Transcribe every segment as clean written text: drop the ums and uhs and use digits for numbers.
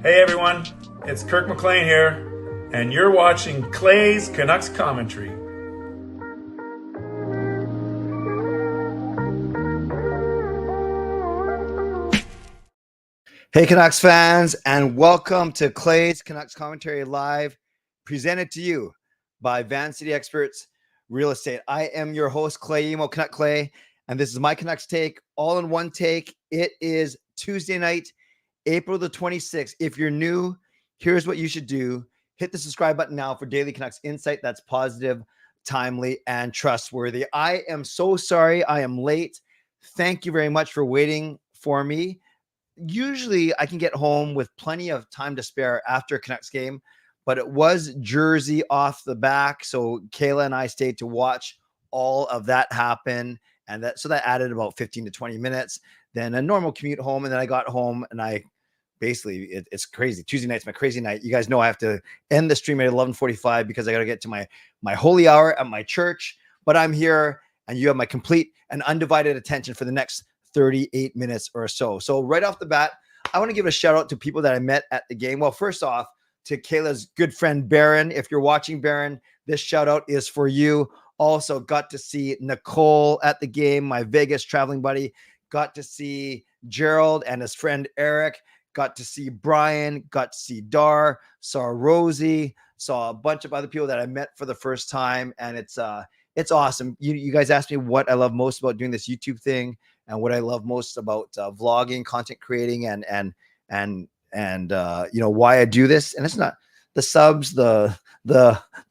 Hey everyone, it's Kirk McLean here, and you're watching Clay's Canucks Commentary. Hey Canucks fans, and welcome to Clay's Canucks Commentary Live, presented to you by Van City Experts Real Estate. I am your host, Clay Emo, Canuck Clay, and this is my Canucks take, all in one take. It is Tuesday night, April the 26th. If you're new, here's what you should do. Hit the subscribe button now for daily Canucks insight that's positive, timely, and trustworthy. I am so sorry I am late. Thank you very much for waiting for me. Usually I can get home with plenty of time to spare after a Canucks game, but it was Jersey off the back. So Kayla and I stayed to watch all of that happen. And that added about 15 to 20 minutes, then a normal commute home. And then I got home and I basically, it's crazy. Tuesday night's my crazy night. You guys know I have to end the stream at 11:45 because I got to get to my holy hour at my church, but I'm here and you have my complete and undivided attention for the next 38 minutes or so. So right off the bat, I want to give a shout out to people that I met at the game. Well, first off, to Kayla's good friend, Baron. If you're watching, Baron, this shout out is for you. Also got to see Nicole at the game, my Vegas traveling buddy. Got to see Gerald and his friend Eric. Got to see Brian, got to see Dar, saw Rosie, saw a bunch of other people that I met for the first time. And it's awesome. You guys asked me what I love most about doing this YouTube thing and what I love most about vlogging, content creating, and why I do this. And it's not the subs, the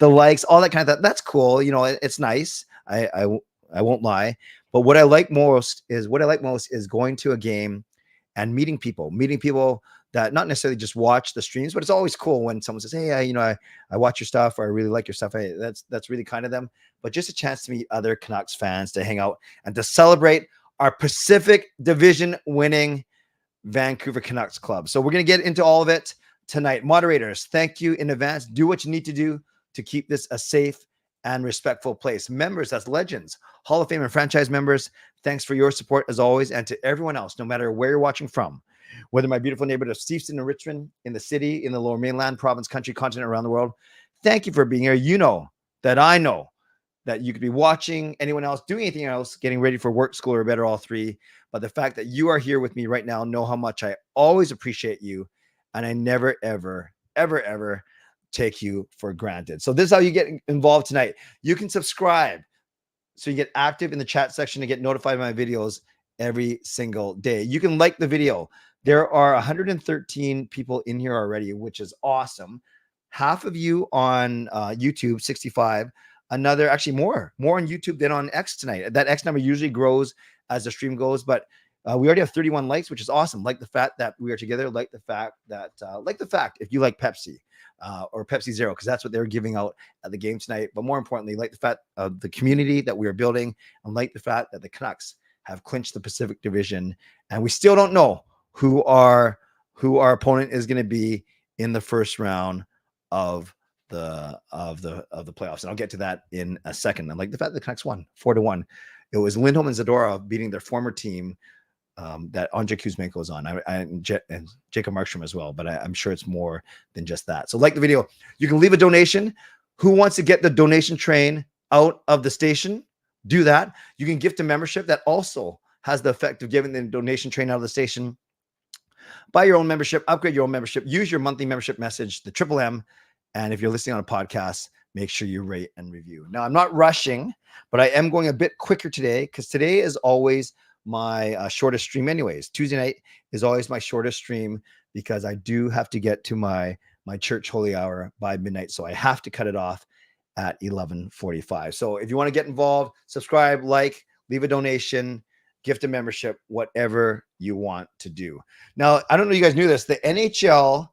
likes, all that kind of stuff. That's cool. It's nice. I won't lie. But what I like most is going to a game and meeting people that not necessarily just watch the streams, but it's always cool when someone says, hey, I watch your stuff, or I really like your stuff. Hey, that's really kind of them. But just a chance to meet other Canucks fans, to hang out and to celebrate our Pacific Division winning Vancouver Canucks club. So we're going to get into all of it tonight. Moderators, thank you in advance. Do what you need to do to keep this a safe and respectful place. Members, that's legends, Hall of Fame and franchise members, thanks for your support as always. And to everyone else, no matter where you're watching from, whether my beautiful neighborhood of Steveston and Richmond, in the city, in the lower mainland, province, country, continent, around the world, thank you for being here. You know that I know that you could be watching anyone else, doing anything else, getting ready for work, school, or better, all three. But the fact that you are here with me right now, know how much I always appreciate you. And I never, ever, ever, ever take you for granted. So this is how you get involved tonight. You can subscribe so you get active in the chat section to get notified of my videos every single day. You can like the video. There are 113 people in here already, which is awesome. Half of you on YouTube, 65. Another, actually more on YouTube than on X tonight. That X number usually grows as the stream goes, but we already have 31 likes, which is awesome. Like the fact that we are together. Like the fact if you like Pepsi or Pepsi Zero, because that's what they're giving out at the game tonight. But more importantly, like the fact of the community that we are building, and like the fact that the Canucks have clinched the Pacific Division, and we still don't know who our opponent is going to be in the first round of the playoffs. And I'll get to that in a second. And like the fact that the Canucks won 4-1. It was Lindholm and Zadorov beating their former team that Andrei Kuzmenko is on, and Jacob Markstrom as well. But I'm sure it's more than just that. So like the video, you can leave a donation. Who wants to get the donation train out of the station? Do that. You can gift a membership that also has the effect of giving the donation train out of the station. Buy your own membership, upgrade your own membership, use your monthly membership message, the Triple M. And if you're listening on a podcast, make sure you rate and review. Now, I'm not rushing, but I am going a bit quicker today because today is always my shortest stream anyways. Tuesday night is always my shortest stream because I do have to get to my church holy hour by midnight. So I have to cut it off at 11:45. So if you want to get involved, subscribe, like, leave a donation, gift a membership, whatever you want to do. Now, I don't know if you guys knew this. The NHL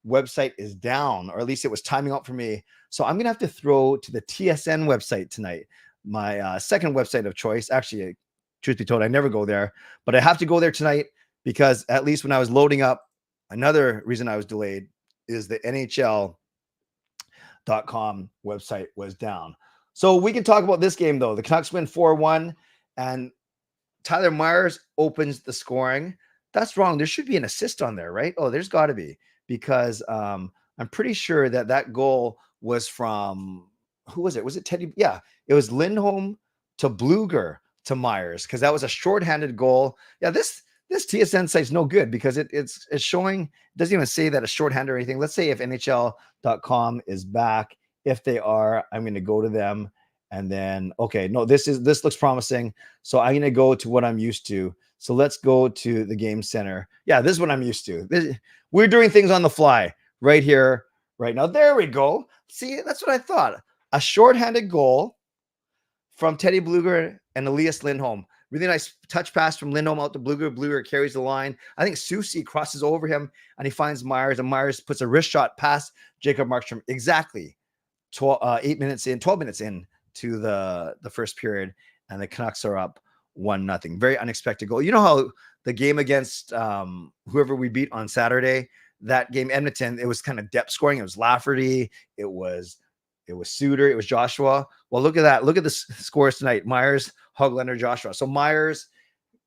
website is down, or at least it was timing out for me. So I'm going to have to throw to the TSN website tonight, my second website of choice. Actually, truth be told, I never go there, but I have to go there tonight because at least when I was loading up, another reason I was delayed is the NHL NHL.com website was down. So we can talk about this game, though. The Canucks win 4-1, and Tyler Myers opens the scoring. That's wrong. There should be an assist on there, right? Oh, there's got to be, because I'm pretty sure that goal was from, who was it? Was it Teddy? Yeah, it was Lindholm to Bluger to Myers, because that was a shorthanded goal. Yeah, this TSN site's no good, because it's showing, it doesn't even say that it's shorthanded or anything. Let's say if NHL.com is back. If they are, I'm going to go to them, and then, okay, no, this looks promising. So I'm going to go to what I'm used to. So let's go to the Game Center. Yeah, this is what I'm used to. We're doing things on the fly right here, right now. There we go. See, that's what I thought. A shorthanded goal from Teddy Bluger and Elias Lindholm. Really nice touch pass from Lindholm out to Bluger. Bluger carries the line. I think Soucy crosses over him, and he finds Myers, and Myers puts a wrist shot past Jacob Markstrom. Exactly 12 minutes in to the first period, and the Canucks are up 1-0. Very unexpected goal. You know how the game against whoever we beat on Saturday, that game, Edmonton, it was kind of depth scoring. It was Lafferty. It was Suter. It was Joshua. Well, look at that. Look at the scores tonight. Myers, Hoglander, Joshua. So Myers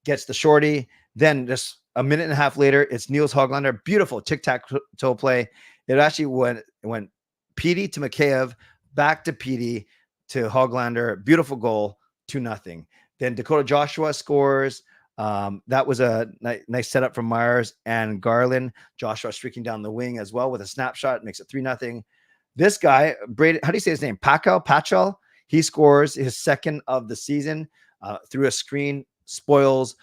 gets the shorty. Then just a minute and a half later, it's Niels Hoglander. Beautiful tic-tac-toe play. It actually went Petey to Mikheyev, back to Petey to Hoglander. Beautiful goal, 2-0. Then Dakota Joshua scores. That was a nice setup from Myers and Garland. Joshua streaking down the wing as well with a snapshot, makes it 3-0. This guy, Brady, how do you say his name? Pachel. He scores his second of the season through a screen, spoils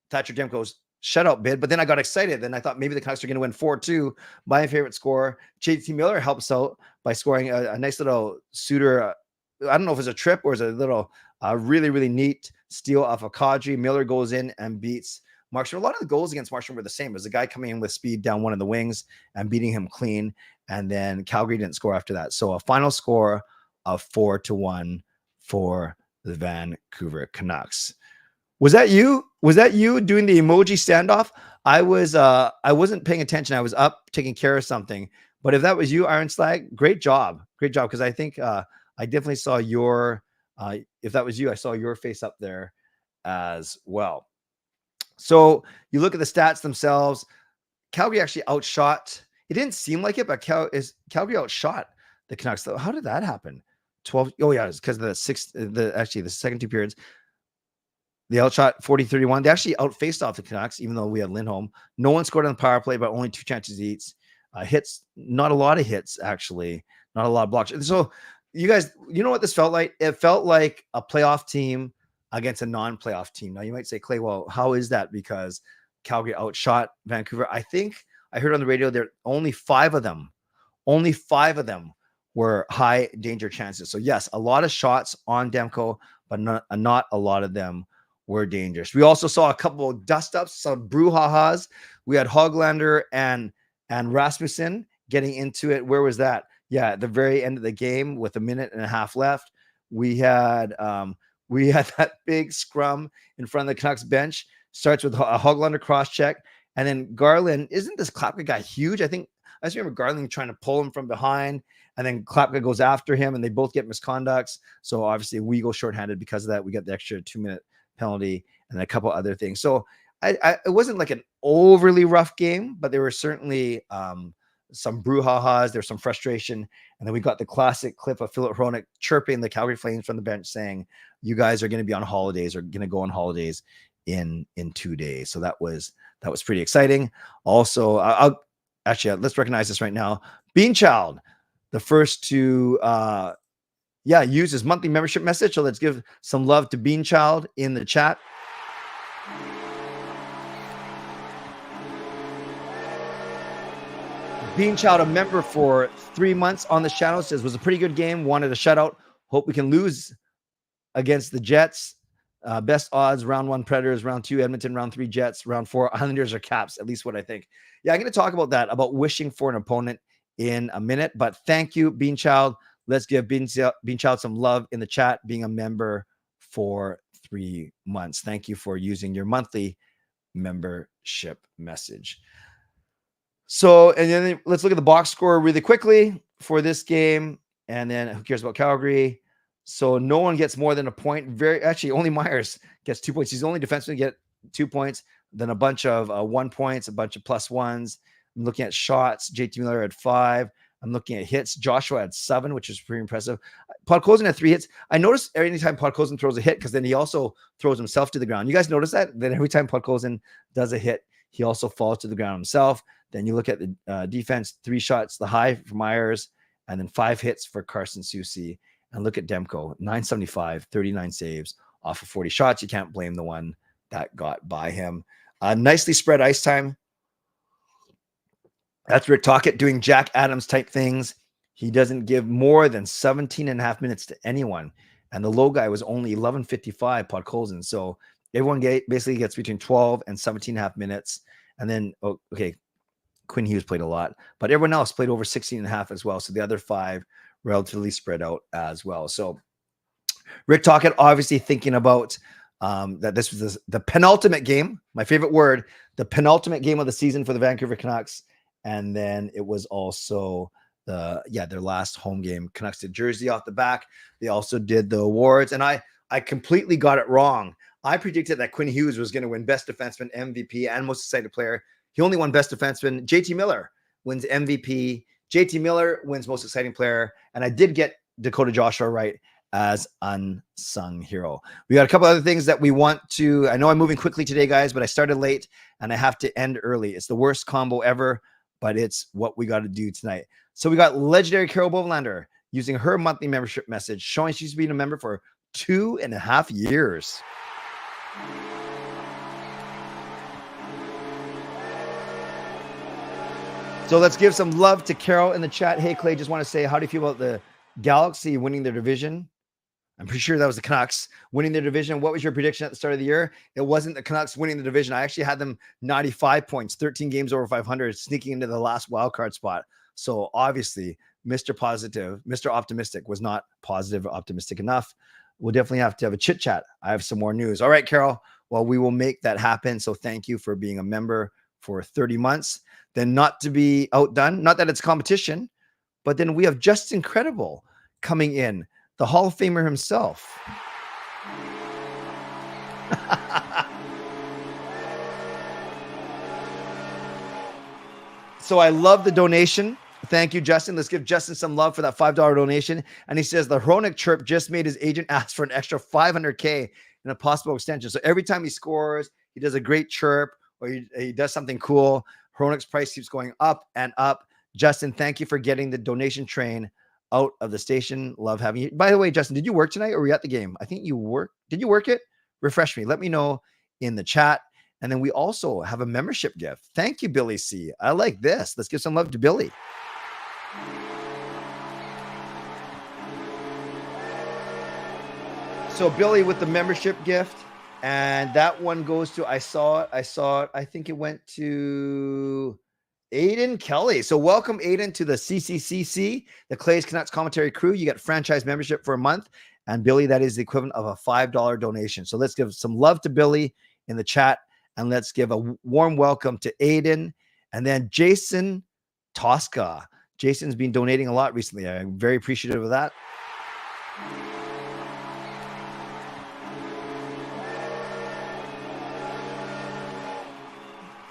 Thatcher Demko's shutout bid. But then I got excited. Then I thought maybe the Canucks are going to win 4-2. My favorite score, JT Miller helps out by scoring a nice little Suter. I don't know if it's a trip or it's a little really, really neat steal off of Kadri. Miller goes in and beats Markstrom. A lot of the goals against Markstrom were the same. It was a guy coming in with speed down one of the wings and beating him clean. And then Calgary didn't score after that. So a final score of 4-1 for the Vancouver Canucks. Was that you? Was that you doing the emoji standoff? I wasn't paying attention. I was up taking care of something. But if that was you, Iron Slag, great job. Great job. Because I think I definitely saw your, if that was you, I saw your face up there as well. So you look at the stats themselves. Calgary actually outshot. It didn't seem like it, but Calgary outshot the Canucks. Though, how did that happen? 12. Oh yeah, it's because of the second two periods. They outshot 40-31. They actually outfaced off the Canucks, even though we had Lindholm. No one scored on the power play, but only 2 chances each. Hits, not a lot of hits, actually. Not a lot of blocks. So you guys, you know what this felt like? It felt like a playoff team against a non-playoff team. Now you might say, Clay, well, how is that? Because Calgary outshot Vancouver. I think I heard on the radio there only 5 of them were high danger chances. So yes, a lot of shots on Demko, but not a lot of them were dangerous. We also saw a couple of dust-ups, some brouhahas. We had Hoglander and Rasmussen getting into it. Where was that? Yeah, at the very end of the game with a minute and a half left, we had that big scrum in front of the Canucks bench. Starts with a Hoglander cross check, and then Garland. Isn't this Klapka guy huge? I just remember Garland trying to pull him from behind, and then Klapka goes after him, and they both get misconducts. So obviously we go shorthanded because of that. We got the extra 2-minute penalty and a couple other things. So it wasn't like an overly rough game, but there were certainly some brouhahas. There's some frustration. And then we got the classic clip of Philip Hronek chirping the Calgary Flames from the bench saying, you guys are going to be on holidays or going to go on holidays in 2 days. So that was pretty exciting. Also, let's recognize this right now. Beanchild, the first to use his monthly membership message. So let's give some love to Beanchild in the chat. Beanchild, a member for 3 months on the channel, says was a pretty good game. Wanted a shutout. Hope we can lose against the Jets. Best odds, round 1 Predators, round 2 Edmonton, round 3 Jets, round 4 Islanders or Caps, at least what I think. Yeah, I'm going to talk about that, about wishing for an opponent in a minute. But thank you, Beanchild. Let's give Beanchild some love in the chat, being a member for 3 months. Thank you for using your monthly membership message. So, and then let's look at the box score really quickly. for this game. And then who cares about Calgary? So no one gets more than a point. Actually, only Myers gets 2 points. He's the only defenseman to get 2 points. Then a bunch of 1 points, a bunch of +1s. I'm looking at shots. JT Miller had 5. I'm looking at hits. Joshua had 7, which is pretty impressive. Podkolzin had 3 hits. I noticed every time Podkolzin throws a hit, because then he also throws himself to the ground. You guys notice that? Then every time Podkolzin does a hit, he also falls to the ground himself. Then you look at the defense, 3 shots, the high for Myers, and then 5 hits for Carson Soucy. And look at Demko, 975, 39 saves off of 40 shots. You can't blame the one that got by him. Nicely spread ice time. That's Rick Tocchet doing Jack Adams type things. He doesn't give more than 17.5 minutes to anyone. And the low guy was only 11:55, Podkolzin. So everyone basically gets between 12 and 17.5 minutes. And then, Quinn Hughes played a lot, but everyone else played over 16.5 as well. So the other 5 relatively spread out as well. So Rick Tocchet obviously thinking about that this was the penultimate game, my favorite word, the penultimate game of the season for the Vancouver Canucks. And then it was also their last home game. Canucks did jersey off the back. They also did the awards. And I completely got it wrong. I predicted that Quinn Hughes was going to win Best Defenseman, MVP, and Most Excited Player. He only won Best Defenseman. JT Miller wins MVP. JT Miller wins Most Exciting Player. And I did get Dakota Joshua right as Unsung Hero. We got a couple other things that we want to. I know I'm moving quickly today, guys, but I started late and I have to end early. It's the worst combo ever, but it's what we got to do tonight. So we got legendary Carol Bovenlander using her monthly membership message, showing she's been a member for 2.5 years. So let's give some love to Carol in the chat. Hey, Clay, just want to say, how do you feel about the Galaxy winning their division? I'm pretty sure that was the Canucks winning their division. What was your prediction at the start of the year? It wasn't the Canucks winning the division. I actually had them 95 points, 13 games over 500, sneaking into the last wildcard spot. So obviously, Mr. Positive, Mr. Optimistic was not positive or optimistic enough. We'll definitely have to have a chit chat. I have some more news. All right, Carol. Well, we will make that happen. So thank you for being a member for 30 months. Then not to be outdone, not that it's competition, but then we have Just Incredible coming in, the Hall of Famer himself. So I love the donation. Thank you, Justin. Let's give Justin some love for that $5 donation. And he says the Hronik chirp just made his agent ask for an extra $500K in a possible extension. So every time he scores, he does a great chirp or he does something cool. Hronik's price keeps going up and up. Justin, thank you for getting the donation train out of the station. Love having you. By the way, Justin, did you work tonight or were you at the game? I think you worked. Did you work it? Refresh me. Let me know in the chat. And then we also have a membership gift. Thank you, Billy C. I like this. Let's give some love to Billy. So Billy with the membership gift. And that one goes to, I saw it. I think it went to Aiden Kelly. So welcome, Aiden, to the CCCC, the Clay's Canucks Commentary Crew. You get franchise membership for a month. And Billy, that is the equivalent of a $5 donation. So let's give some love to Billy in the chat. And let's give a warm welcome to Aiden. And then Jason Tosca. Jason's been donating a lot recently. I'm very appreciative of that.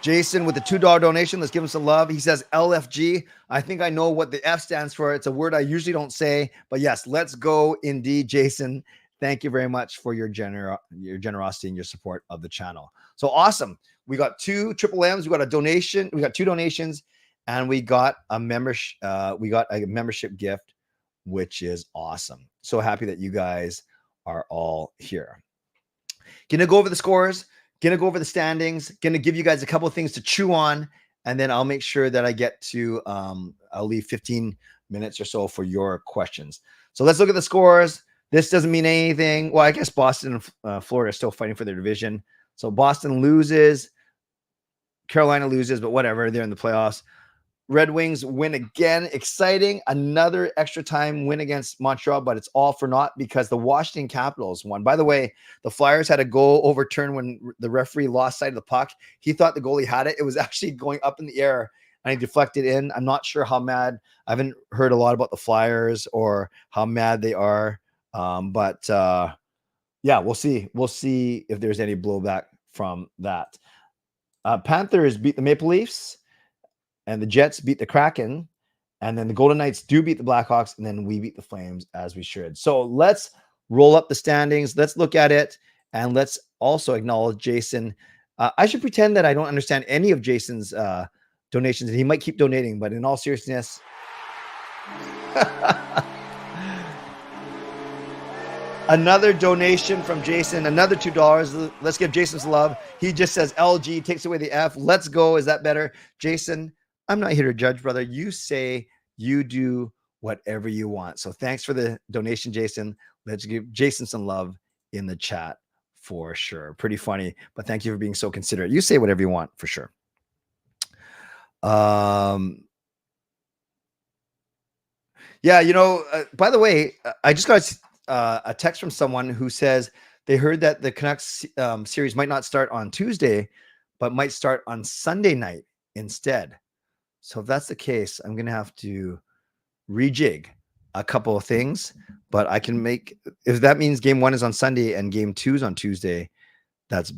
Jason with the $2 donation. Let's give him some love. He says LFG. I think I know what the F stands for. It's a word I usually don't say, but yes, let's go indeed, Jason. Thank you very much for your generosity and your support of the channel. So awesome. We got 2 Triple M's. We got a donation. We got 2 donations and we got a membership. We got a membership gift, which is awesome. So happy that you guys are all here. Gonna go over the scores. Gonna go over the standings, gonna give you guys a couple of things to chew on, and then I'll make sure that I get to, I'll leave 15 minutes or so for your questions. So let's look at the scores. This doesn't mean anything. Well, I guess Boston and Florida are still fighting for their division. So Boston loses, Carolina loses, but whatever, they're in the playoffs. Red Wings win again. Exciting. Another extra time win against Montreal, but it's all for naught because the Washington Capitals won. By the way, the Flyers had a goal overturned when the referee lost sight of the puck. He thought the goalie had it. It was actually going up in the air, and I deflect it in. I'm not sure how mad. I haven't heard a lot about the Flyers or how mad they are. But yeah, we'll see. We'll see if there's any blowback from that. Panthers beat the Maple Leafs, and the Jets beat the Kraken, and then the Golden Knights do beat the Blackhawks, and then we beat the Flames as we should. So let's roll up the standings. Let's look at it, and let's also acknowledge Jason. I should pretend that I don't understand any of Jason's donations, and he might keep donating, but in all seriousness, another donation from Jason, another $2. Let's give Jason some love. He just says LG, takes away the F. Let's go. Is that better? Jason, I'm not here to judge, brother. You say you do whatever you want. So thanks for the donation, Jason. Let's give Jason some love in the chat for sure. Pretty funny, but thank you for being so considerate. You say whatever you want for sure. Yeah, you know, by the way, I just got a text from someone who says they heard that the Canucks series might not start on Tuesday, but might start on Sunday night instead. So if that's the case, I'm going to have to rejig a couple of things, but I can make, if that means game 1 is on Sunday and game 2 is on Tuesday, that's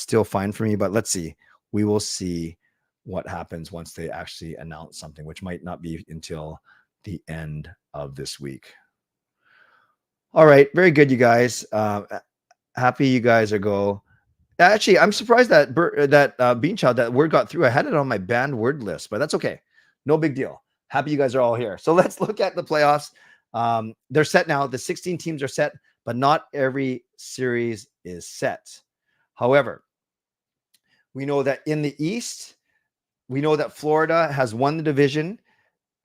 still fine for me, but let's see. We will see what happens once they actually announce something, which might not be until the end of this week. All right. Very good, you guys. Happy you guys are go. Actually, I'm surprised that Beanchild, that word got through. I had it on my banned word list, but that's okay. No big deal. Happy you guys are all here. So let's look at the playoffs. They're set now. The 16 teams are set, but not every series is set. However, we know that in the East, we know that Florida has won the division,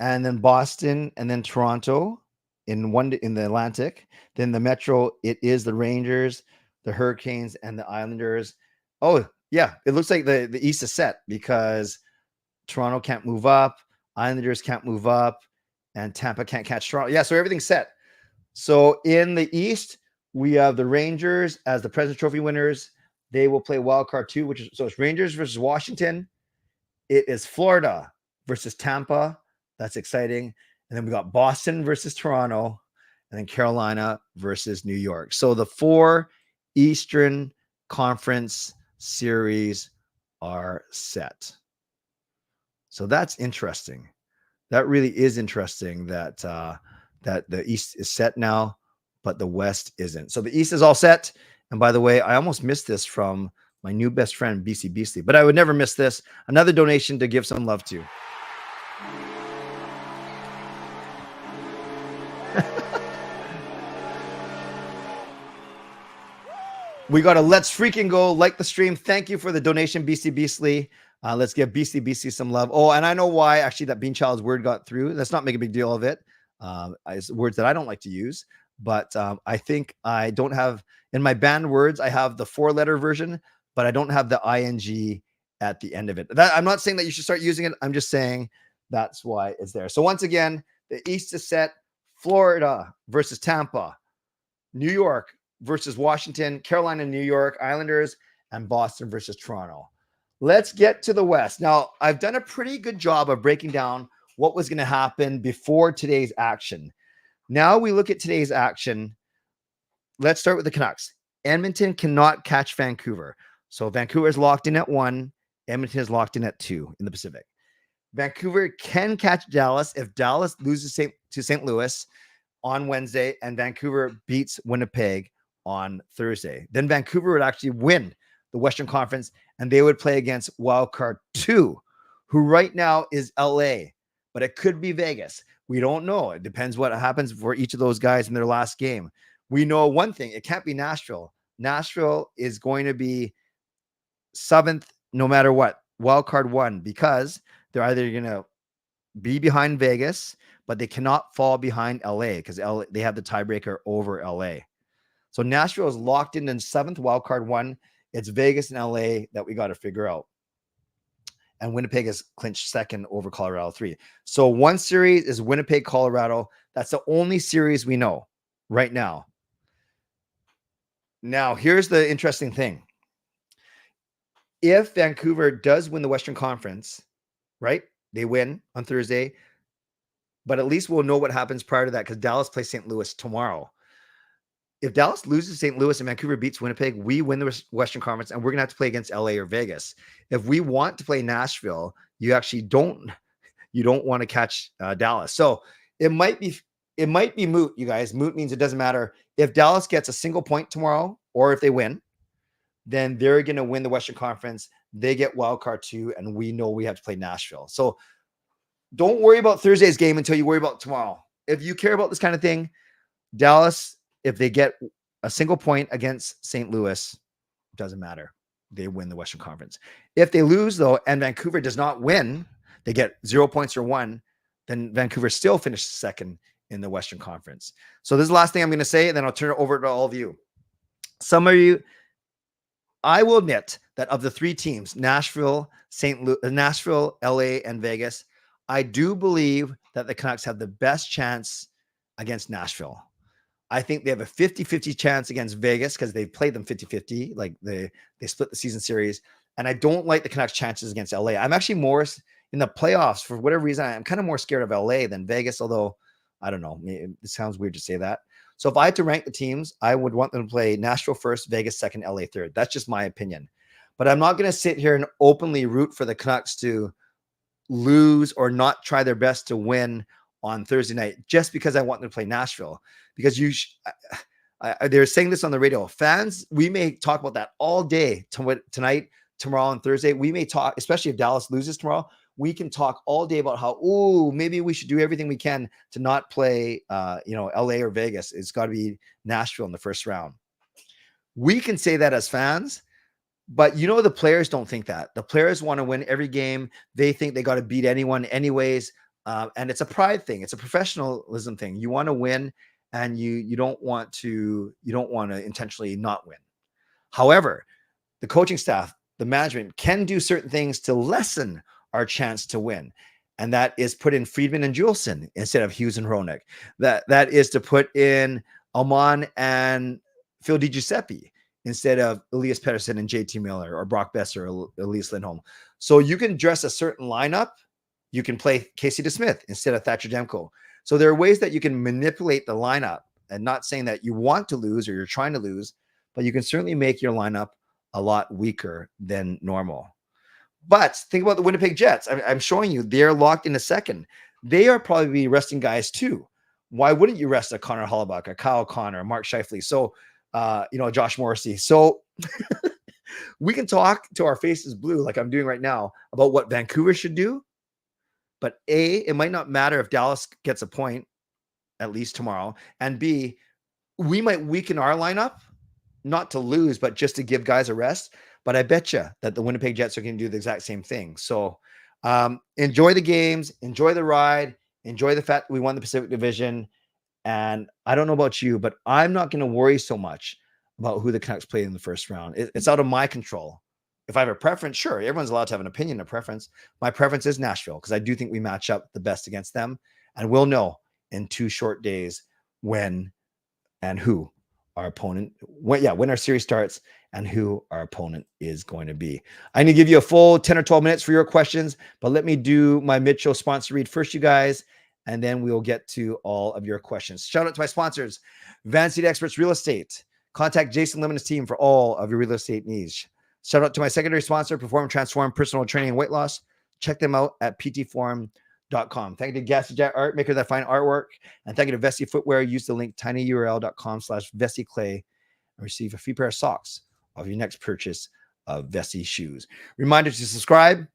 and then Boston, and then Toronto in the Atlantic. Then the Metro, it is the Rangers, the Hurricanes, and the Islanders. Oh, yeah. It looks like the East is set because Toronto can't move up, Islanders can't move up, and Tampa can't catch Toronto. Yeah, so everything's set. So in the East, we have the Rangers as the President's Trophy winners. They will play wild card 2, so it's Rangers versus Washington. It is Florida versus Tampa. That's exciting. And then we got Boston versus Toronto, and then Carolina versus New York. So the 4 Eastern Conference series are set. So that's interesting. That really is interesting that that the East is set now, but the West isn't. So the East is all set. And by the way, I almost missed this from my new best friend, BC Beastly, but I would never miss this. Another donation to give some love to. We got a let's freaking go. Like the stream. Thank you for the donation, BC Beastly. Let's give BC Beastly some love. Oh, and I know why actually that Beanchild's word got through. Let's not make a big deal of it. It's words that I don't like to use, but I think I don't have in my banned words. I have the 4-letter version, but I don't have the ing at the end of it. I'm not saying that you should start using it. I'm just saying that's why it's there. So once again, the East is set. Florida versus Tampa, New York versus Washington, Carolina, New York, Islanders, and Boston versus Toronto. Let's get to the West. Now, I've done a pretty good job of breaking down what was going to happen before today's action. Now we look at today's action. Let's start with the Canucks. Edmonton cannot catch Vancouver. So Vancouver is locked in at 1. Edmonton is locked in at 2 in the Pacific. Vancouver can catch Dallas if Dallas loses to St. Louis on Wednesday and Vancouver beats Winnipeg on Thursday. Then Vancouver would actually win the Western Conference and they would play against wildcard 2, who right now is LA, but it could be Vegas. We don't know. It depends what happens for each of those guys in their last game. We know one thing. It can't be Nashville. Nashville is going to be 7th no matter what, wildcard 1, because they're either going to be behind Vegas, but they cannot fall behind LA because they have the tiebreaker over LA. So Nashville is locked in 7th, wildcard 1. It's Vegas and LA that we got to figure out. And Winnipeg is clinched 2nd over Colorado 3. So one series is Winnipeg, Colorado. That's the only series we know right now. Now, here's the interesting thing. If Vancouver does win the Western Conference, right? they win on Thursday, but at least we'll know what happens prior to that because Dallas plays St. Louis tomorrow. If Dallas loses St. Louis and Vancouver beats Winnipeg, we win the Western Conference, and we're gonna have to play against LA or Vegas. If we want to play Nashville, you actually don't want to catch Dallas. So it might be moot, you guys. Moot means it doesn't matter. If Dallas gets a single point tomorrow, or if they win, then they're gonna win the Western Conference. They get wild card 2, and we know we have to play Nashville. So don't worry about Thursday's game until you worry about tomorrow. If you care about this kind of thing, Dallas, if they get a single point against St. Louis, doesn't matter. They win the Western Conference. If they lose, though, and Vancouver does not win, they get 0 points or 1, then Vancouver still finishes second in the Western Conference. So this is the last thing I'm going to say, and then I'll turn it over to all of you. Some of you, I will admit that of the 3 teams, Nashville, LA, and Vegas, I do believe that the Canucks have the best chance against Nashville. I think they have a 50-50 chance against Vegas because they played them 50-50. Like they split the season series. And I don't like the Canucks' chances against LA. I'm actually more in the playoffs for whatever reason. I'm kind of more scared of LA than Vegas, although I don't know. It sounds weird to say that. So if I had to rank the teams, I would want them to play Nashville first, Vegas second, LA third. That's just my opinion. But I'm not going to sit here and openly root for the Canucks to lose or not try their best to win on Thursday night just because I want them to play Nashville. Because they're saying this on the radio. Fans, we may talk about that all day tonight, tomorrow, and Thursday. We may talk, especially if Dallas loses tomorrow. We can talk all day about how, maybe we should do everything we can to not play, LA or Vegas. It's got to be Nashville in the first round. We can say that as fans, but the players don't think that. The players want to win every game. They think they got to beat anyone anyways. And it's a pride thing. It's a professionalism thing. You want to win, and you don't want to intentionally not win. However, the coaching staff, the management can do certain things to lessen our chance to win. And that is put in Friedman and Juleson instead of Hughes and Hronek. That is to put in Alman and Phil DiGiuseppe instead of Elias Pettersson and JT Miller or Brock Besser or Elias Lindholm. So you can dress a certain lineup. You can play Casey DeSmith instead of Thatcher Demko. So there are ways that you can manipulate the lineup, and not saying that you want to lose or you're trying to lose, but you can certainly make your lineup a lot weaker than normal. But think about the Winnipeg Jets. I'm showing you they're locked in a second. They are probably resting guys too. Why wouldn't you rest a Connor Hollaback, a Kyle Connor, a Mark Scheifele? So, Josh Morrissey. So we can talk to our faces blue like I'm doing right now about what Vancouver should do. But A, it might not matter if Dallas gets a point, at least tomorrow. And B, we might weaken our lineup, not to lose, but just to give guys a rest. But I bet you that the Winnipeg Jets are going to do the exact same thing. So enjoy the games, enjoy the ride, enjoy the fact that we won the Pacific Division. And I don't know about you, but I'm not going to worry so much about who the Canucks play in the first round. It's out of my control. If I have a preference, sure, everyone's allowed to have an opinion, a preference. My preference is Nashville because I do think we match up the best against them. And we'll know in 2 short days when and who our opponent, when our series starts and who our opponent is going to be. I need to give you a full 10 or 12 minutes for your questions, but let me do my mid-show sponsor read first, you guys, and then we'll get to all of your questions. Shout out to my sponsors, Van Seat Experts Real Estate. Contact Jason Lim and his team for all of your real estate needs. Shout out to my secondary sponsor, Perform Transform Personal Training and Weight Loss. Check them out at ptforum.com. Thank you to Gassy Jet Art, maker of that fine artwork. And thank you to Vessi Footwear. Use the link tinyurl.com/VessiClay and receive a free pair of socks of your next purchase of Vessi shoes. Reminder to subscribe,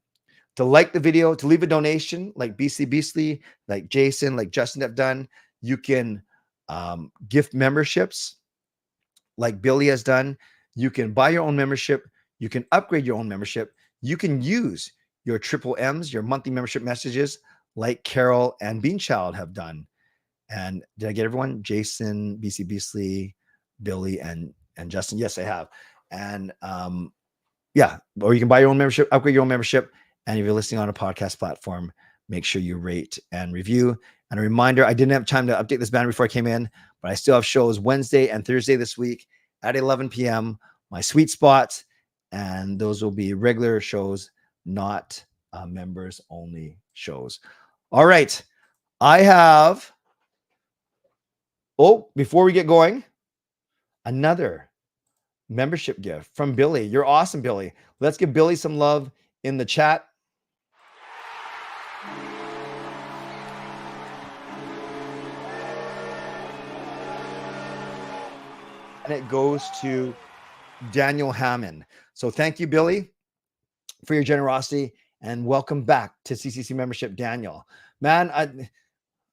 to like the video, to leave a donation like BC Beasley, like Jason, like Justin have done. You can gift memberships like Billy has done. You can buy your own membership. You can upgrade your own membership. You can use your triple M's, your monthly membership messages, like Carol and Beanchild have done. And did I get everyone? Jason, BC Beasley, Billy, and Justin. Yes, I have. And or you can buy your own membership, upgrade your own membership. And if you're listening on a podcast platform, make sure you rate and review. And a reminder, I didn't have time to update this banner before I came in, but I still have shows Wednesday and Thursday this week at 11 p.m. My sweet spot. And those will be regular shows, not members only shows. All right. I have, before we get going, another membership gift from Billy. You're awesome, Billy. Let's give Billy some love in the chat. And it goes to Daniel Hammond. So thank you, Billy, for your generosity, and welcome back to CCC membership, Daniel. Man,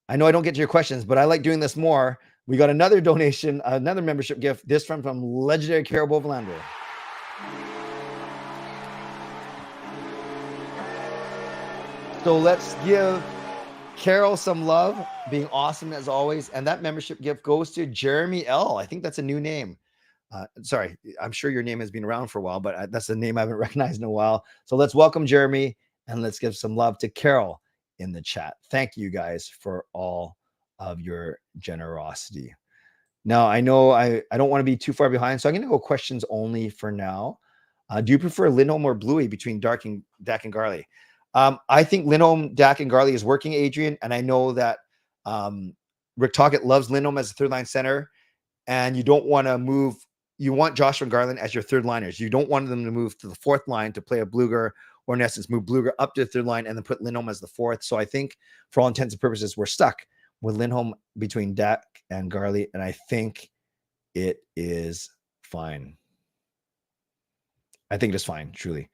I know I don't get to your questions, but I like doing this more. We got another donation, another membership gift, this from legendary Carol Bovenlander. So let's give Carol some love, being awesome as always. And that membership gift goes to Jeremy L. I think that's a new name. Sorry, I'm sure your name has been around for a while, but that's a name I haven't recognized in a while. So let's welcome Jeremy, and let's give some love to Carol in the chat. Thank you guys for all of your generosity. Now, I know I don't want to be too far behind, so I'm going to go questions only for now. Do you prefer Lindholm or Bluey between Dak and Garley? I think Lindholm, Dak, and Garley is working, Adrian, and I know that Rick Tocchet loves Lindholm as a third-line center, and you don't want to move. You want Joshua and Garland as your third liners. You don't want them to move to the fourth line to play a Bluger, or in essence, move Bluger up to the third line and then put Lindholm as the fourth. So I think for all intents and purposes, we're stuck with Lindholm between Dak and Garley, and I think it is fine. I think it is fine, truly.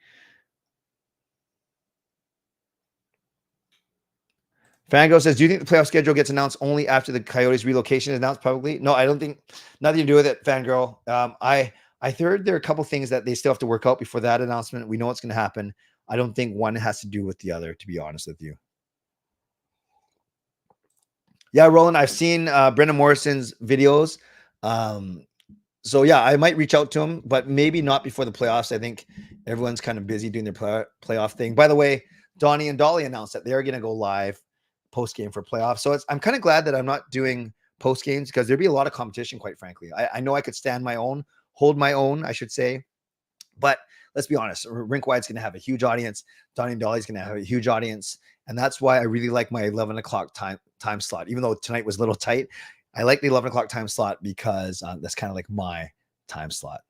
Fango says, do you think the playoff schedule gets announced only after the Coyotes relocation is announced publicly? No, I don't think. Nothing to do with it, Fangirl. I heard there are a couple things that they still have to work out before that announcement. We know what's going to happen. I don't think one has to do with the other, to be honest with you. Yeah, Roland, I've seen Brendan Morrison's videos. So, yeah, I might reach out to him, but maybe not before the playoffs. I think everyone's kind of busy doing their playoff thing. By the way, Donnie and Dolly announced that they're going to go live post game for playoffs. So I'm kind of glad that I'm not doing post games, because there'd be a lot of competition, quite frankly. I know I could stand my own, hold my own, I should say. But let's be honest, Rink Wide's going to have a huge audience. Donnie and Dolly's going to have a huge audience. And that's why I really like my 11 o'clock time slot. Even though tonight was a little tight, I like the 11 o'clock time slot because that's kind of like my time slot.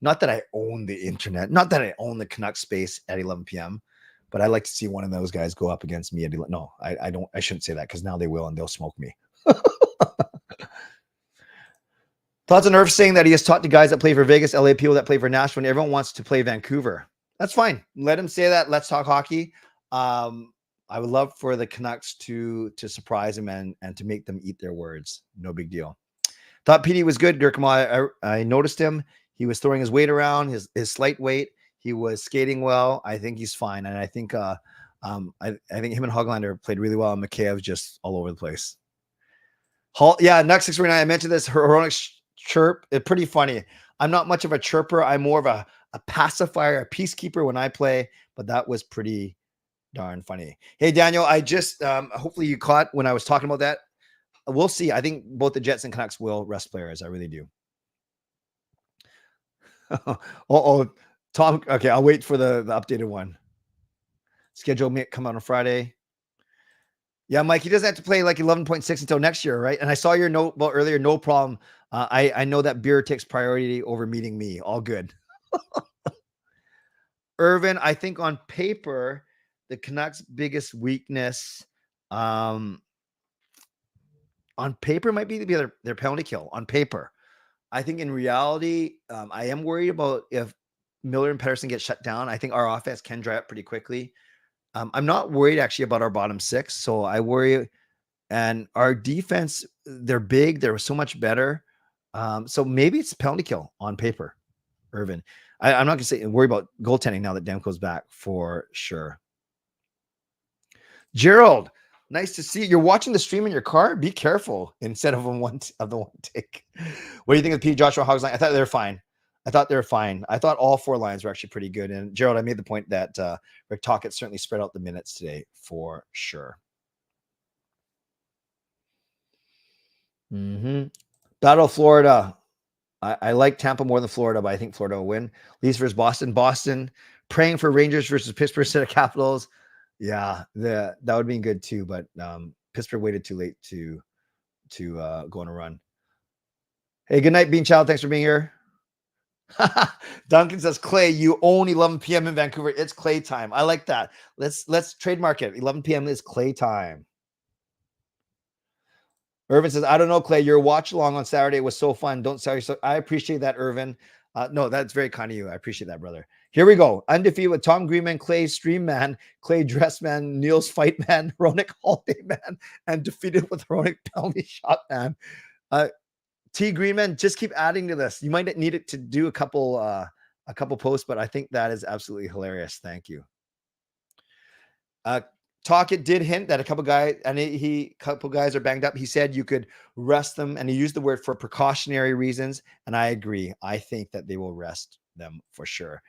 Not that I own the internet, not that I own the Canucks space at 11 p.m., but I like to see one of those guys go up against me. No, I don't. I shouldn't say that, because now they will, and they'll smoke me. Thoughts on Irv saying that he has talked to guys that play for Vegas, LA, people that play for Nashville, and everyone wants to play Vancouver. That's fine. Let him say that. Let's talk hockey. I would love for the Canucks to surprise him and to make them eat their words. No big deal. Thought PD was good, Dirk. I noticed him. He was throwing his weight around, his slight weight. He was skating well. I think he's fine. And I think I think him and Hoglander played really well. And Mikheyev just all over the place. Yeah, Nuck 649. I mentioned this heroic chirp. It's pretty funny. I'm not much of a chirper. I'm more of a pacifier, a peacekeeper when I play. But that was pretty darn funny. Hey, Daniel, I just hopefully you caught when I was talking about that. We'll see. I think both the Jets and Canucks will rest players. I really do. Tom, okay, I'll wait for the updated one. Schedule may come out on Friday. Yeah, Mike, he doesn't have to play like 11.6 until next year, right? And I saw your note about earlier, no problem. I know that beer takes priority over meeting me. All good. Irvin, I think on paper, the Canucks' biggest weakness on paper might be their penalty kill on paper. I think in reality, I am worried about if Miller and Pettersson get shut down. I think our offense can dry up pretty quickly. I'm not worried actually about our bottom six. So I worry, and our defense, they're big. They're so much better. So maybe it's penalty kill on paper, Irvin. I'm not going to say worry about goaltending now that Demko's back for sure. Gerald, nice to see you. You're watching the stream in your car. Be careful instead of the one take. What do you think of P. Joshua Hogs line? I thought they were fine. I thought all four lines were actually pretty good. And Gerald, I made the point that Rick Tocchet certainly spread out the minutes today for sure. Battle of Florida. I like Tampa more than Florida, but I think Florida will win. Leafs versus Boston. Boston praying for Rangers versus Pittsburgh instead of Capitals. Yeah, that would have been good too, but Pittsburgh waited too late to go on a run. Hey, good night, Bean Child. Thanks for being here. Duncan says, Clay, you own 11 p.m. in Vancouver. It's Clay time. I like that. Let's trademark it. 11 p.m. is Clay time. Irvin says, I don't know, Clay. Your watch along on Saturday was so fun. Don't sorry. So I appreciate that, Irvin. No, that's very kind of you. I appreciate that, brother. Here we go. Undefeated with Tom Greenman, Clay Stream Man, Clay Dress Man, Neil's Fight Man, Ronick Holiday Man, and defeated with Ronick Penalty Shot Man. T Greenman, just keep adding to this. You might need it to do a couple posts, but I think that is absolutely hilarious. Thank you. Talkit did hint that a couple guys are banged up. He said you could rest them, and he used the word for precautionary reasons. And I agree. I think that they will rest them for sure.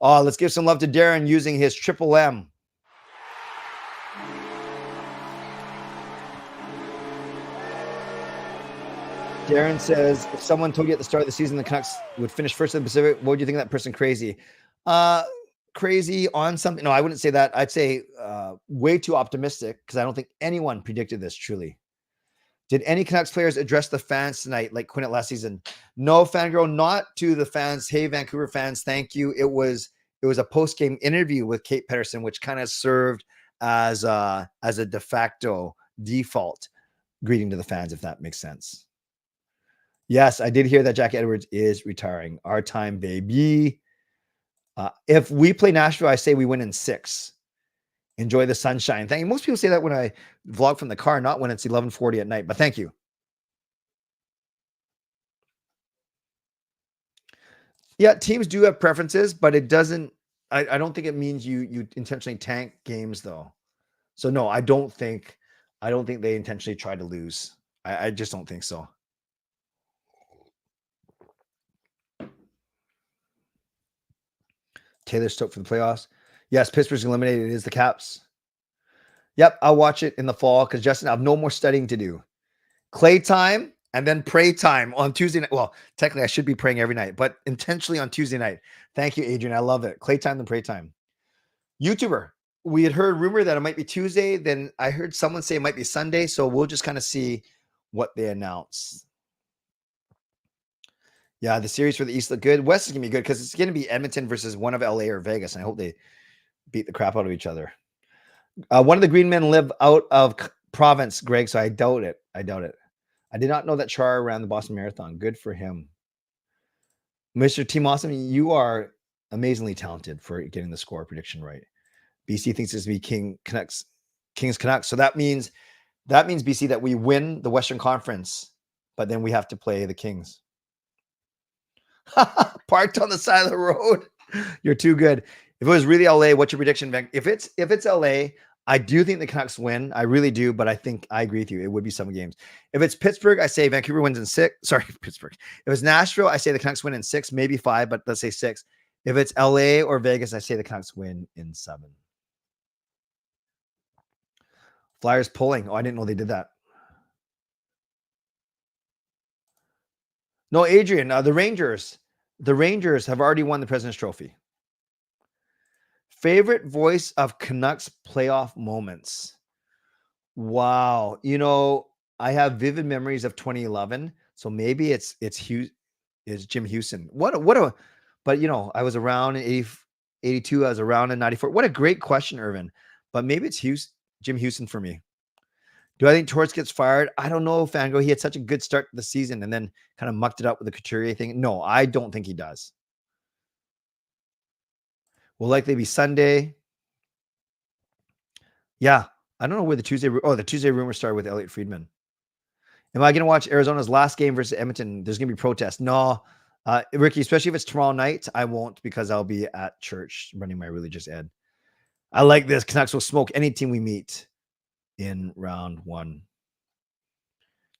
Oh, let's give some love to Darren using his Triple M. Darren says, if someone told you at the start of the season the Canucks would finish first in the Pacific, what would you think of that person crazy? Crazy on something. No, I wouldn't say that. I'd say way too optimistic because I don't think anyone predicted this truly. Did any Canucks players address the fans tonight like Quinn at last season? No, Fangirl, not to the fans. Hey, Vancouver fans, thank you. It was a post-game interview with Kate Pedersen, which kind of served as a de facto default greeting to the fans, if that makes sense. Yes, I did hear that Jack Edwards is retiring. Our time, baby. If we play Nashville, I say we win in 6. Enjoy the sunshine. Thank you. Most people say that when I vlog from the car, not when it's 11:40 at night, but thank you. Yeah, teams do have preferences, but it doesn't, I don't think it means you intentionally tank games though. So no, I don't think they intentionally try to lose. I just don't think so. Taylor stoked for the playoffs. Yes, Pittsburgh's eliminated. It is the Caps. Yep, I'll watch it in the fall because Justin, I have no more studying to do. Clay time and then pray time on Tuesday night. Well, technically, I should be praying every night, but intentionally on Tuesday night. Thank you, Adrian. I love it. Clay time and pray time. YouTuber, we had heard rumor that it might be Tuesday. Then I heard someone say it might be Sunday. So we'll just kind of see what they announce. Yeah, the series for the East look good. West is going to be good because it's going to be Edmonton versus one of LA or Vegas. And I hope they beat the crap out of each other. One of the green men live out of province, Greg, so I doubt it. I did not know that Char ran the Boston Marathon. Good for him. Mr. Team Awesome, you are amazingly talented for getting the score prediction right. BC thinks this to be Kings Canucks. So that means BC that we win the Western Conference, but then we have to play the Kings. Parked on the side of the road. You're too good. If it was really LA, what's your prediction? If it's LA, I do think the Canucks win. I really do, but I think I agree with you. It would be some games. If it's Pittsburgh, I say Vancouver wins in 6. Sorry, Pittsburgh. If it's Nashville, I say the Canucks win in 6, maybe 5, but let's say 6. If it's LA or Vegas, I say the Canucks win in 7. Flyers pulling. Oh, I didn't know they did that. No, Adrian, the Rangers have already won the President's Trophy. Favorite voice of Canucks playoff moments. Wow. I have vivid memories of 2011. So maybe it's Jim Houston. But I was around in 82. I was around in 94. What a great question, Irvin. But maybe it's Jim Houston for me. Do I think Torts gets fired? I don't know, Fango. He had such a good start to the season and then kind of mucked it up with the Couturier thing. No, I don't think he does. Will likely be Sunday. Yeah. I don't know where the Tuesday rumor started with Elliot Friedman. Am I going to watch Arizona's last game versus Edmonton? There's going to be protests. No, Ricky, especially if it's tomorrow night, I won't because I'll be at church running my religious ed. I like this. Canucks will smoke any team we meet in round 1.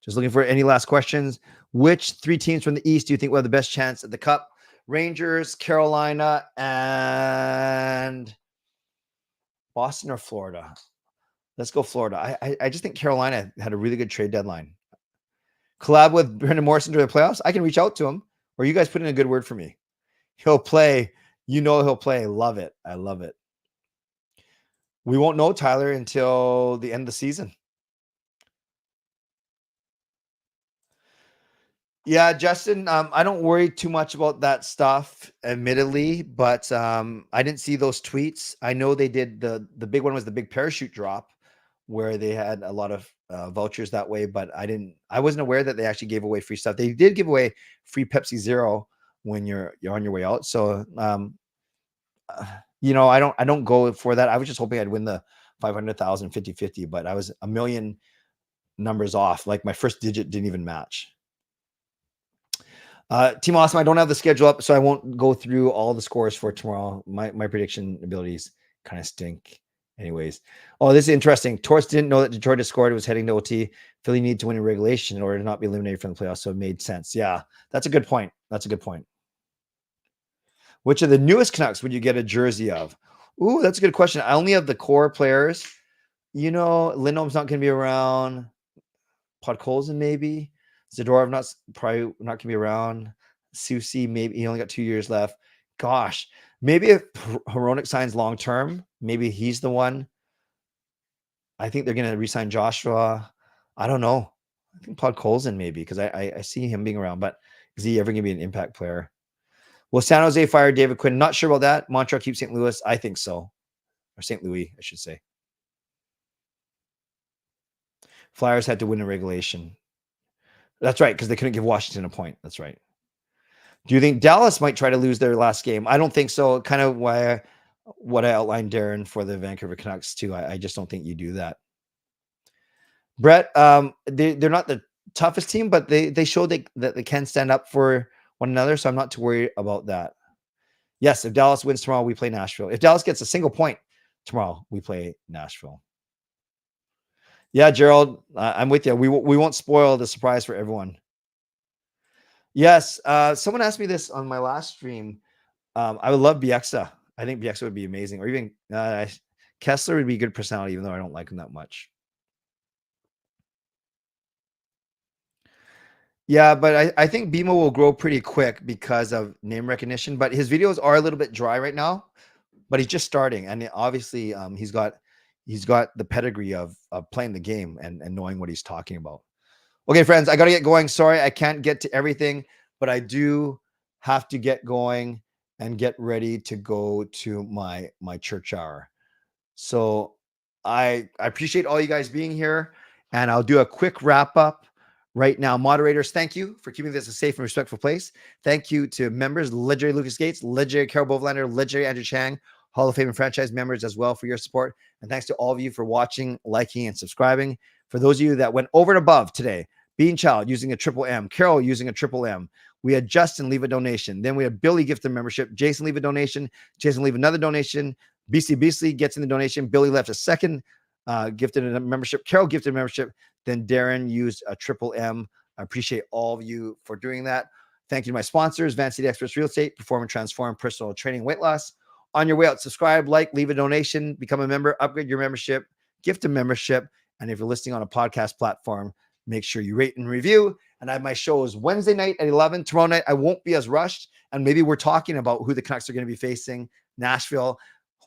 Just looking for any last questions. Which 3 teams from the East do you think will have the best chance at the Cup? Rangers, Carolina, and Boston or Florida? Let's go Florida. I just think Carolina had a really good trade deadline. Collab with Brendan Morrison during the playoffs. I can reach out to him, or you guys put in a good word for me. He'll play. He'll play. Love it. I love it. We won't know, Tyler, until the end of the season. Yeah, Justin, I don't worry too much about that stuff, admittedly, but I didn't see those tweets. I know they did the big one was the big parachute drop where they had a lot of vouchers that way, but I wasn't aware that they actually gave away free stuff. They did give away free Pepsi Zero when you're on your way out. So I don't go for that. I was just hoping I'd win the 500,000 50-50, but I was a million numbers off. Like my first digit didn't even match. Team Awesome, I don't have the schedule up, so I won't go through all the scores for tomorrow. My prediction abilities kind of stink anyways. Oh, this is interesting. Torts didn't know that Detroit had scored. It was heading to OT. Philly needed to win in regulation in order to not be eliminated from the playoffs, so it made sense. Yeah, that's a good point. That's a good point. Which of the newest Canucks would you get a jersey of? Ooh, that's a good question. I only have the core players. Lindholm's not going to be around. Podkolzin maybe. Zadorov probably not going to be around. Susi, maybe he only got 2 years left. Gosh, maybe if Hronek signs long term, maybe he's the one. I think they're going to re-sign Joshua. I don't know. I think Podkolzin maybe because I see him being around, but is he ever going to be an impact player? Will San Jose fire David Quinn? Not sure about that. Montreal keeps St. Louis. I think so. Or St. Louis, I should say. Flyers had to win in regulation. That's right, because they couldn't give Washington a point. That's right. Do you think Dallas might try to lose their last game? I don't think so. Kind of what I outlined, Darren, for the Vancouver Canucks too. I just don't think you do that. Brett, they're not the toughest team, but they showed that they can stand up for one another, so I'm not too worried about that. Yes, if Dallas wins tomorrow, we play Nashville. If Dallas gets a single point tomorrow, we play Nashville. Yeah, Gerald, I'm with you. We won't spoil the surprise for everyone. Yes, someone asked me this on my last stream. I would love Bieksa. I think Bieksa would be amazing. Or even Kessler would be a good personality, even though I don't like him that much. Yeah, but I think Bimo will grow pretty quick because of name recognition. But his videos are a little bit dry right now. But he's just starting, and obviously he's got the pedigree of playing the game and knowing what he's talking about. Okay, friends, I got to get going. Sorry, I can't get to everything, but I do have to get going and get ready to go to my church hour. So I appreciate all you guys being here, and I'll do a quick wrap up right now. Moderators, thank you for keeping this a safe and respectful place. Thank you to members, legendary Lucas Gates, legendary Carol Bovenlander, legendary Andrew Chang, Hall of Fame and franchise members as well for your support. And thanks to all of you for watching, liking, and subscribing. For those of you that went over and above today, Bean Child using a triple M, Carol using a triple M. We had Justin leave a donation. Then we had Billy gift a membership. Jason leave a donation. Jason leave another donation. BC Beasley gets in the donation. Billy left a second gifted a membership. Carol gifted a membership. Then Darren used a triple M. I appreciate all of you for doing that. Thank you to my sponsors, Van City Experts Real Estate, Perform and Transform, Personal Training, Weight Loss. On your way out, subscribe, like, leave a donation, become a member, upgrade your membership, gift a membership. And if you're listening on a podcast platform, make sure you rate and review. And I have my shows Wednesday night at 11. Tomorrow night, I won't be as rushed. And maybe we're talking about who the Canucks are going to be facing. Nashville,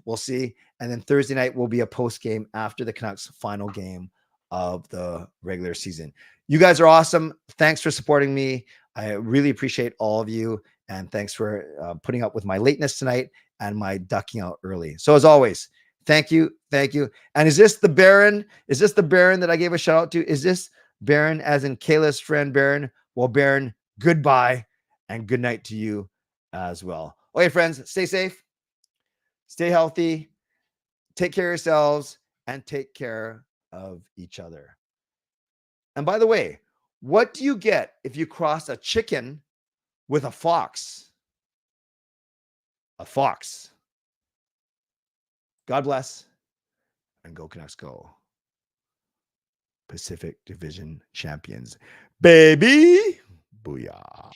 we'll see. And then Thursday night will be a post game after the Canucks' final game of the regular season. You guys are awesome. Thanks for supporting me. I really appreciate all of you. And thanks for putting up with my lateness tonight and my ducking out early. So as always, thank you. Thank you. And is this the Baron? Is this the Baron that I gave a shout out to? Is this Baron as in Kayla's friend Baron? Well, Baron, goodbye and good night to you as well. Okay, friends, stay safe, stay healthy, take care of yourselves, and take care of each other. And by the way, what do you get if you cross a chicken with a fox? A fox. God bless, and go Canucks go. Pacific Division champions, baby. Booyah.